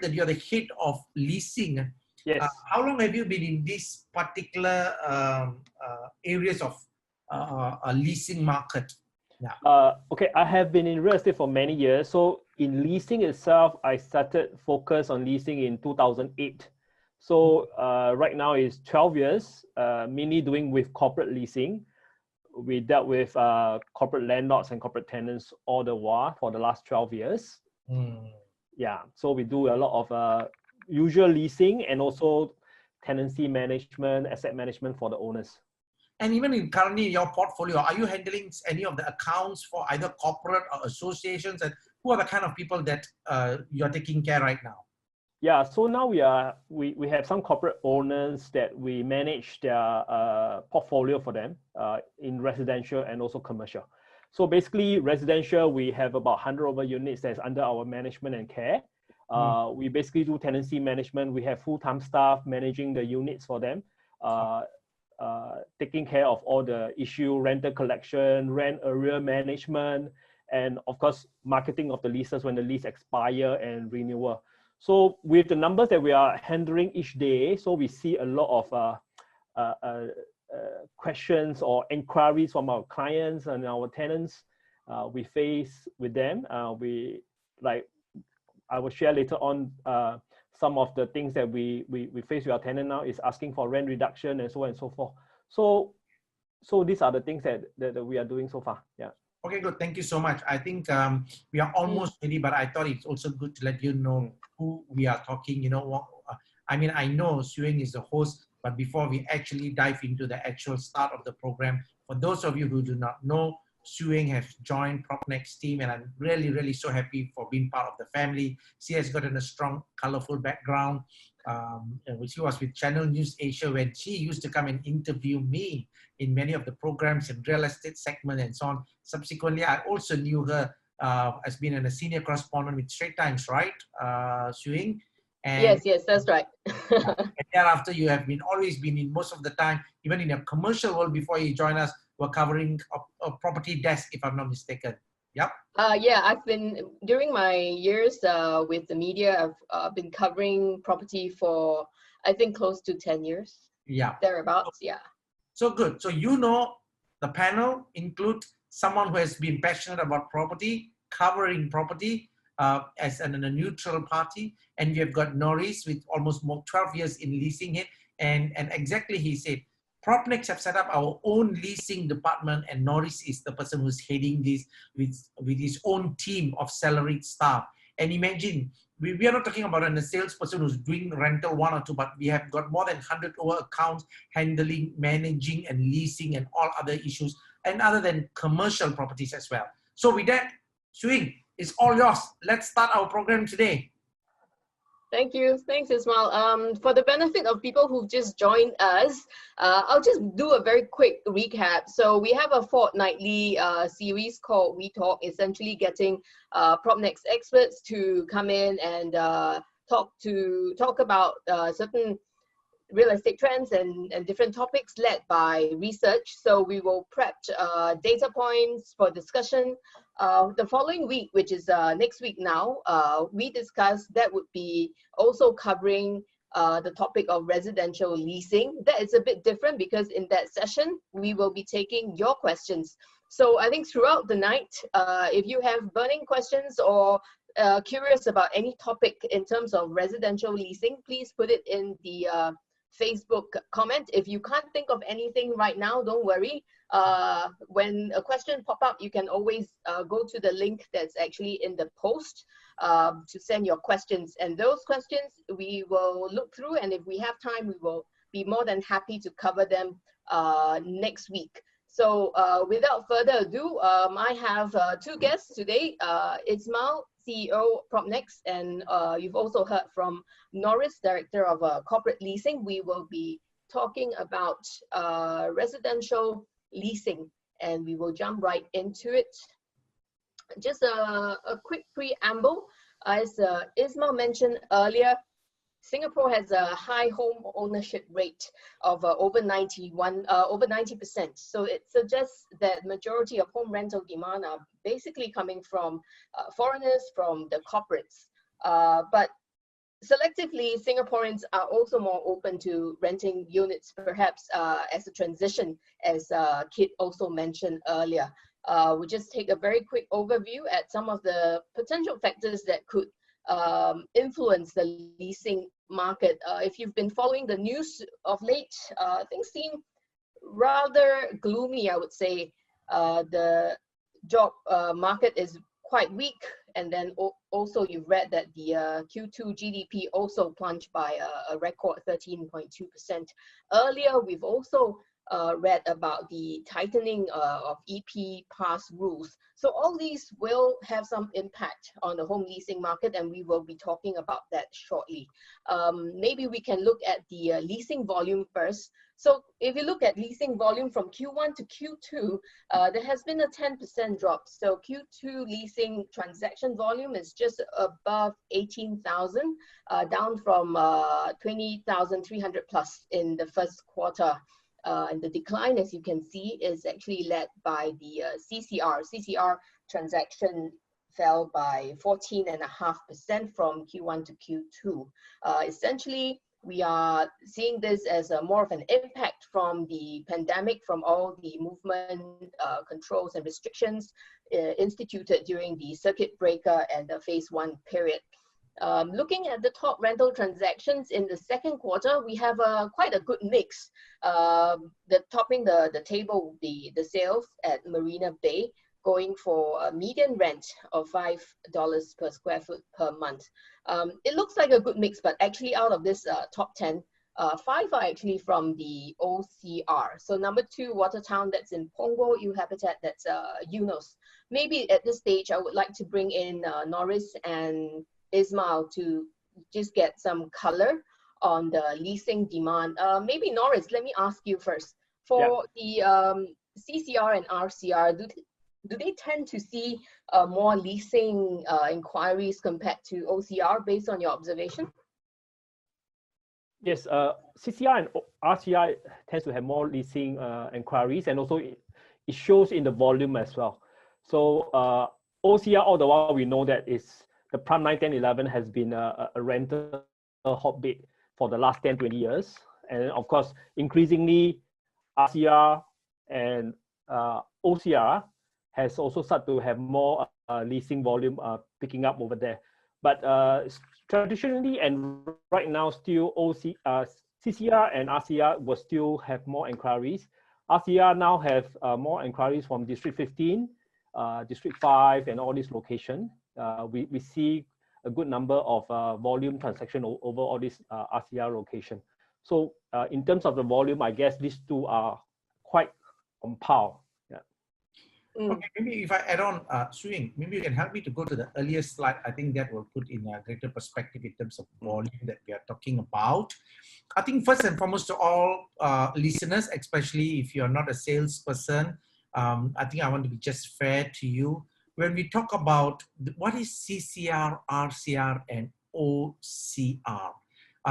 that you're the head of leasing. Yes. How long have you been in this particular areas of leasing market? Yeah. Okay, I have been in real estate for many years. So in leasing itself, I started focus on leasing in 2008. So right now is 12 years, mainly doing with corporate leasing. We dealt with corporate landlords and corporate tenants all the while for the last 12 years. Yeah, so we do a lot of usual leasing and also tenancy management, asset management for the owners. And even in currently your portfolio, are you handling any of the accounts for either corporate or associations? And who are the kind of people that you're taking care right now? Yeah, so now we have some corporate owners that we manage their portfolio for them in residential and also commercial. So basically residential, we have about 100 over units that's under our management and care. We basically do tenancy management. We have full-time staff managing the units for them, taking care of all the issue, rental collection, rent arrear management, and of course, marketing of the leases when the lease expire and renewal. So with the numbers that we are handling each day, so we see a lot of questions or inquiries from our clients and our tenants. We face with them. I will share later on some of the things that we face with our tenant now is asking for rent reduction and so on and so forth. So these are the things that we are doing so far. Yeah. Okay, good. Thank you so much. I think we are almost ready, but I thought it's also good to let you know who we are talking. You know, I mean, I know Suing is the host, but before we actually dive into the actual start of the program, for those of you who do not know, Suing has joined PropNex team, and I'm really, really so happy for being part of the family. She has gotten a strong, colorful background. She was with Channel News Asia when she used to come and interview me in many of the programs in real estate segment and so on. Subsequently, I also knew her as being a senior correspondent with Straits Times, right, Suing? And yes, that's right. And thereafter, you have always been in most of the time, even in a commercial world before you join us, we're covering a property desk, if I'm not mistaken. Yep. Yeah, I've been, during my years with the media, I've been covering property for, I think, close to 10 years. Yeah. Thereabouts, yeah. So good. So you know the panel includes someone who has been passionate about property, covering property as a neutral party. And we have got Norris with almost 12 years in leasing it. And exactly he said, PropNex have set up our own leasing department, and Norris is the person who's heading this with his own team of salaried staff. And imagine, we are not talking about a salesperson who's doing rental one or two, but we have got more than 100 over accounts handling, managing, and leasing and all other issues, and other than commercial properties as well. So with that, Suing, it's all yours. Let's start our program today. Thank you. Thanks, Ismail. For the benefit of people who've just joined us, I'll just do a very quick recap. So we have a fortnightly series called We Talk, essentially getting PropNex experts to come in and talk about certain real estate trends and different topics led by research. So we will prep data points for discussion. The following week, which is next week now, we discussed that would be also covering the topic of residential leasing. That is a bit different because in that session, we will be taking your questions. So I think throughout the night, if you have burning questions or curious about any topic in terms of residential leasing, please put it in the Facebook comment. If you can't think of anything right now, don't worry. When a question pop up, you can always go to the link that's actually in the post to send your questions. And those questions we will look through, and if we have time, we will be more than happy to cover them next week. So without further ado, I have two guests today, Ismail, CEO PropNex, and you've also heard from Norris, Director of Corporate Leasing. We will be talking about residential leasing, and we will jump right into it. Just a quick preamble. As Ismail mentioned earlier, Singapore has a high home ownership rate of over 90%. So it suggests that majority of home rental demand are basically coming from foreigners, from the corporates. But selectively, Singaporeans are also more open to renting units, perhaps as a transition, as Kit also mentioned earlier. We just take a very quick overview at some of the potential factors that could influence the leasing market. If you've been following the news of late, things seem rather gloomy, I would say. The job market is quite weak, and then also you've read that the Q2 GDP also plunged by a record 13.2%. Earlier, we've also read about the tightening of EP pass rules. So all these will have some impact on the home leasing market, and we will be talking about that shortly. Maybe we can look at the leasing volume first. So if you look at leasing volume from Q1 to Q2, there has been a 10% drop. So Q2 leasing transaction volume is just above 18,000, down from 20,300 plus in the first quarter. And the decline, as you can see, is actually led by the CCR. CCR transaction fell by 14.5% from Q1 to Q2. Essentially, we are seeing this as more of an impact from the pandemic, from all the movement controls and restrictions instituted during the circuit breaker and the phase 1 period. Looking at the top rental transactions in the second quarter, we have quite a good mix. Topping the table will be the sales at Marina Bay, going for a median rent of $5 per square foot per month. It looks like a good mix, but actually out of this top 10, 5 are actually from the OCR. So number 2, Watertown, that's in Punggol, U-Habitat, that's Eunos. Maybe at this stage, I would like to bring in Norris and Ismail to just get some color on the leasing demand. Maybe Norris, let me ask you first. For the CCR and RCR, do they tend to see more leasing inquiries compared to OCR based on your observation? Yes, CCR and RCR tends to have more leasing inquiries, and also it shows in the volume as well. So OCR, all the while we know that the prime 9, 10, 11 has been a rental hotbed for the last 10, 20 years. And of course, increasingly, RCR and OCR has also started to have more leasing volume picking up over there. But traditionally and right now, still CCR and RCR will still have more inquiries. RCR now have more inquiries from District 15, District 5, and all these locations. We see a good number of volume transaction over all these RCR location. So in terms of the volume, I guess these two are quite on par. Okay, maybe if I add on, Swing, maybe you can help me to go to the earlier slide. I think that will put in a greater perspective in terms of volume that we are talking about. I think first and foremost to all listeners, especially if you're not a salesperson, I think I want to be just fair to you. When we talk about what is CCR, RCR, and OCR,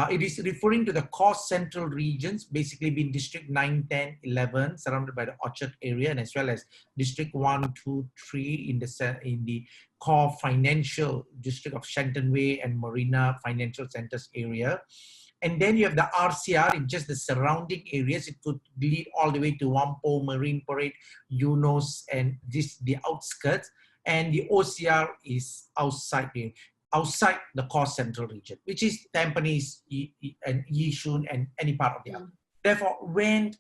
it is referring to the core central regions, basically being District 9, 10, 11, surrounded by the Orchard area, and as well as District 1, 2, 3 in the core financial district of Shenton Way and Marina Financial Centers area. And then you have the RCR in just the surrounding areas. It could lead all the way to Whampoa, Marine Parade, Eunos, and the outskirts. And the OCR is outside the core central region, which is Tampines and Yishun and any part of the other. Therefore, when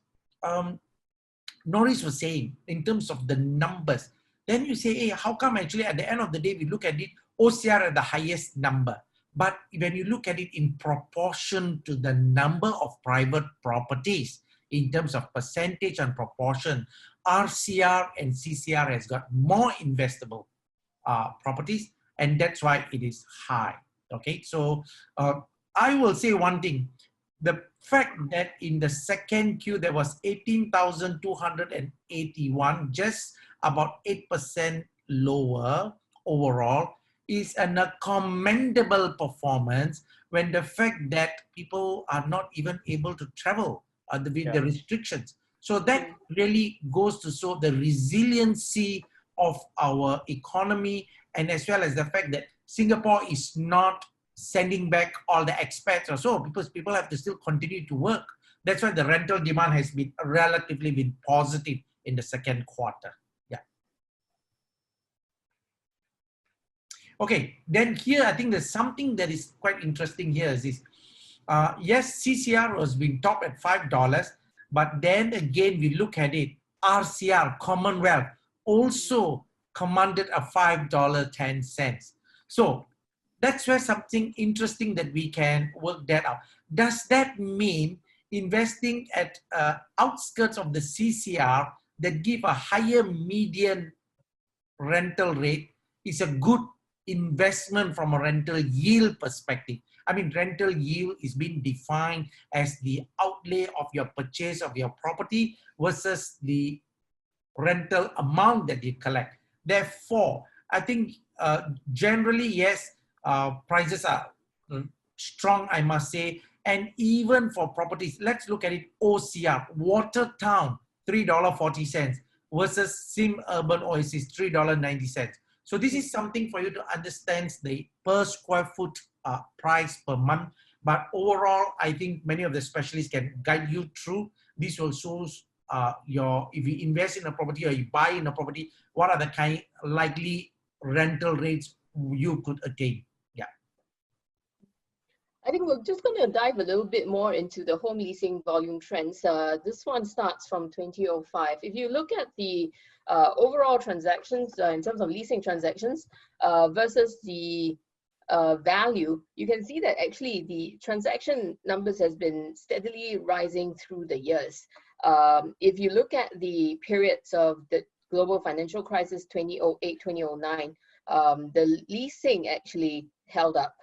Norris was saying in terms of the numbers, then you say, hey, how come actually at the end of the day we look at it, OCR at the highest number. But when you look at it in proportion to the number of private properties, in terms of percentage and proportion, RCR and CCR has got more investable properties, and that's why it is high. Okay, so I will say one thing. The fact that in the second Q there was 18,281, just about 8% lower overall, is a commendable performance when the fact that people are not even able to travel with the restrictions. So that really goes to show the resiliency of our economy, and as well as the fact that Singapore is not sending back all the expats or so, because people have to still continue to work. That's why the rental demand has been relatively been positive in the second quarter. Yeah. Okay, then here I think there's something that is quite interesting here is this. Yes, CCR was being topped at $5, but then again we look at it, RCR, Commonwealth, also commanded a $5.10. So that's where something interesting that we can work that out. Does that mean investing at outskirts of the CCR that give a higher median rental rate is a good investment from a rental yield perspective? I mean, rental yield is being defined as the outlay of your purchase of your property versus the rental amount that you collect. Therefore, I think generally, yes, prices are strong, I must say. And even for properties, let's look at it, OCR, Watertown, $3.40 versus Sim Urban Oasis, $3.90. So this is something for you to understand the per square foot price per month. But overall, I think many of the specialists can guide you through. This will show if you invest in a property or you buy in a property, what are the kind likely rental rates you could attain. Yeah. I think we're just going to dive a little bit more into the home leasing volume trends. This one starts from 2005. If you look at the overall transactions in terms of leasing transactions versus the value, you can see that actually the transaction numbers has been steadily rising through the years. If you look at the periods of the global financial crisis, 2008, 2009, the leasing actually held up.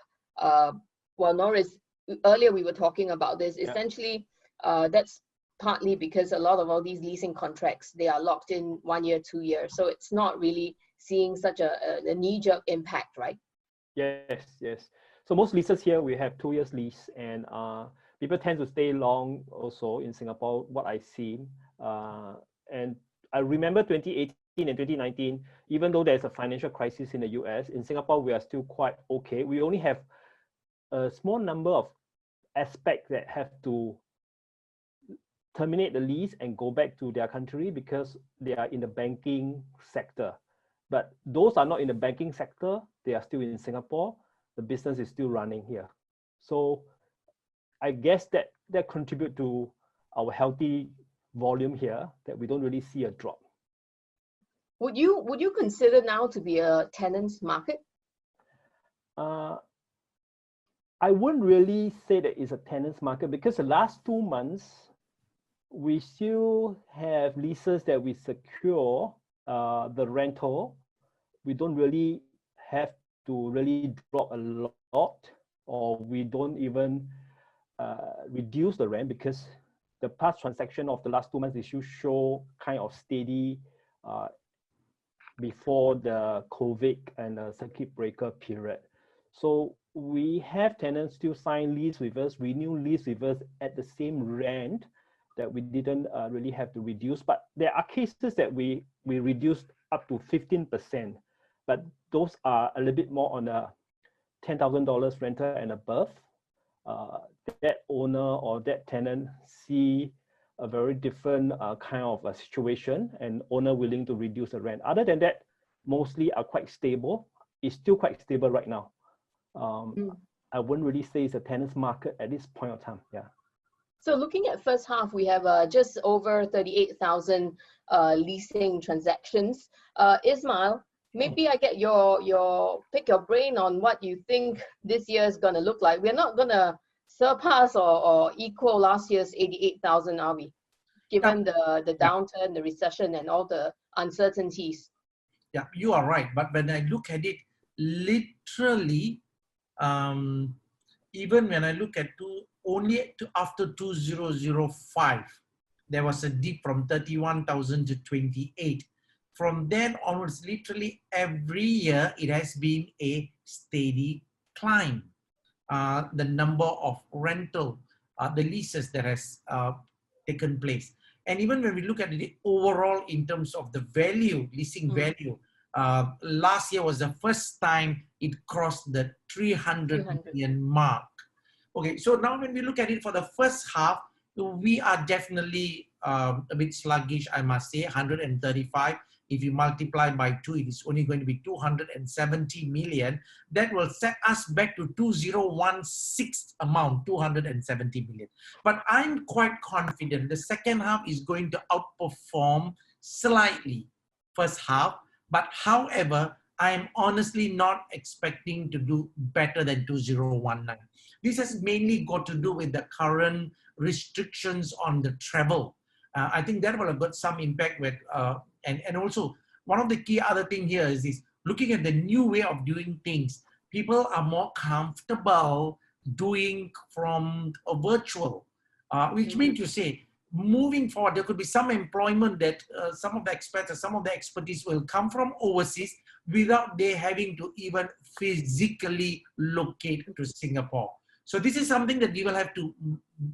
Well, Norris, earlier we were talking about this. Yeah. Essentially, that's partly because a lot of all these leasing contracts, they are locked in 1 year, 2 years. So it's not really seeing such a knee-jerk impact, right? Yes, yes. So most leases here, we have 2 years lease, and people tend to stay long also in Singapore, what I've seen. And I remember 2018 and 2019, even though there's a financial crisis in the US, in Singapore, we are still quite okay. We only have a small number of aspects that have to terminate the lease and go back to their country because they are in the banking sector. But those are not in the banking sector, they are still in Singapore. The business is still running here. So I guess that contribute to our healthy volume here, that we don't really see a drop. Would you consider now to be a tenants market? I wouldn't really say that it's a tenants market, because the last 2 months, we still have leases that we secure the rental. We don't really have to really drop a lot, or we don't even reduce the rent, because the past transaction of the last 2 months is still show kind of steady before the COVID and the circuit breaker period. So we have tenants still sign lease with us, renew lease with us at the same rent that we didn't really have to reduce. But there are cases that we reduced up to 15%, but those are a little bit more on a $10,000 rental and above. That owner or that tenant see a very different kind of a situation, and owner willing to reduce the rent. Other than that, mostly are quite stable. It's still quite stable right now. I wouldn't really say it's a tenants market at this point of time. Yeah. So looking at first half, we have just over 38,000 leasing transactions. Ismail, maybe I get your pick your brain on what you think this year is going to look like. We're not going to surpass or equal last year's 88,000, are we? Given the downturn, the recession, and all the uncertainties. Yeah, you are right. But when I look at it, literally, even when I look at after 2005, there was a dip from 31,000 to 28. From then onwards, literally every year, it has been a steady climb. The number of rental, the leases that has taken place. And even when we look at it overall in terms of the value, leasing value, Last year was the first time it crossed the 300 million mark. Okay, so now when we look at it for the first half, we are definitely a bit sluggish, I must say, 135. If you multiply by 2, it is only going to be 270 million. That will set us back to 2016 amount, 270 million. But I'm quite confident the second half is going to outperform slightly first half. But however, I am honestly not expecting to do better than 2019. This has mainly got to do with the current restrictions on the travel. I think that will have got some impact with, and also one of the key other thing here is this, looking at the new way of doing things. People are more comfortable doing from a virtual, which means to say, moving forward, there could be some employment that some of the experts or some of the expertise will come from overseas without they having to even physically locate to Singapore. So this is something that we will have to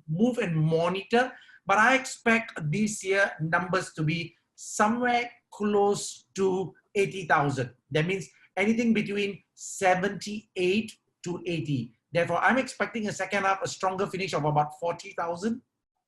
move and monitor, but I expect this year numbers to be somewhere close to 80,000. That means anything between 78 to 80. Therefore, I'm expecting a second half, a stronger finish of about 40,000.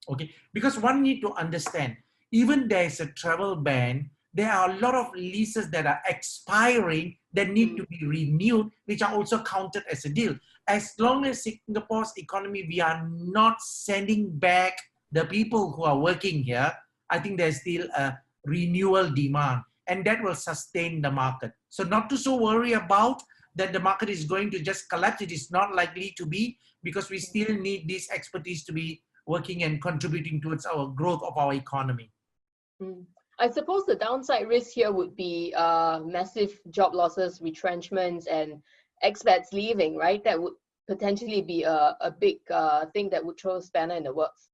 Okay, because one need to understand, even there is a travel ban, there are a lot of leases that are expiring that need to be renewed, which are also counted as a deal. As long as Singapore's economy, we are not sending back the people who are working here, I think there's still a renewal demand, and that will sustain the market. So not to so worry about that the market is going to just collapse. It is not likely to be, because we still need this expertise to be working and contributing towards our growth of our economy. I suppose the downside risk here would be massive job losses, retrenchments, and expats leaving, right? That would potentially be a big thing that would throw a spanner in the works.